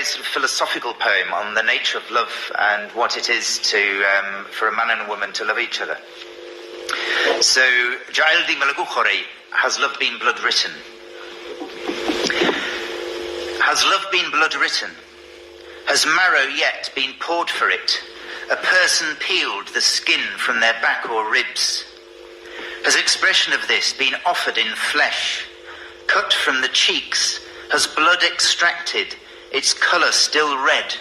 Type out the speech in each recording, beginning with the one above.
It's a philosophical poem on the nature of love and what it is for a man and a woman to love each other. So, Jaceyl dhiig lagu, qoray, has love been blood written? Has love been blood written? Has marrow yet been poured for it? A person peeled the skin from their back or ribs? Has expression of this been offered in flesh? Cut from the cheeks, has blood extracted, its colour still red,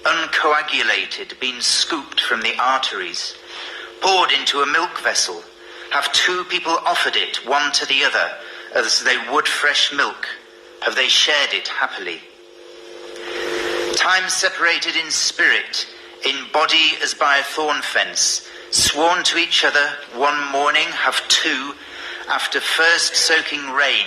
uncoagulated, been scooped from the arteries, poured into a milk vessel? Have two people offered it, one to the other, as they would fresh milk? Have they shared it happily? Time separated in spirit, in body as by a thorn fence, sworn to each other one morning, have two, after first soaking rain,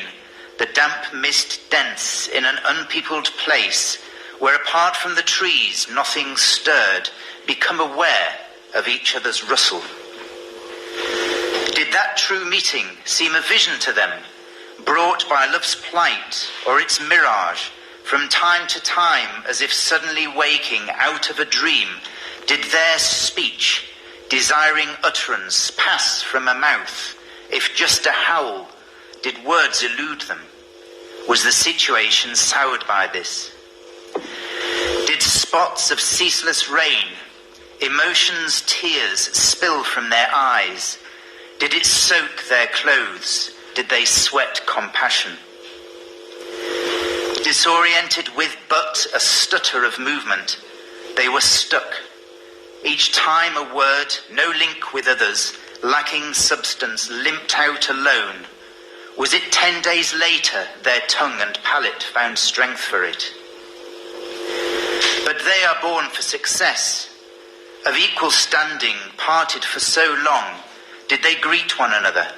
the damp mist dense in an unpeopled place, where apart from the trees nothing stirred, become aware of each other's rustle. Did that true meeting seem a vision to them, brought by love's plight or its mirage, from time to time as if suddenly waking out of a dream? Did their speech, desiring utterance, pass from a mouth, if just a howl? Did words elude them? Was the situation soured by this? Did spots of ceaseless rain, emotions' tears, spill from their eyes? Did it soak their clothes? Did they sweat compassion? Disoriented with but a stutter of movement, they were stuck. Each time a word, no link with others, lacking substance, limped out alone. Was it 10 days later their tongue and palate found strength for it? But they are born for success. Of equal standing, parted for so long, did they greet one another?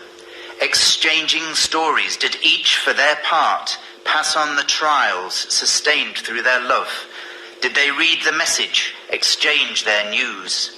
Exchanging stories, did each for their part pass on the trials sustained through their love? Did they read the message, exchange their news?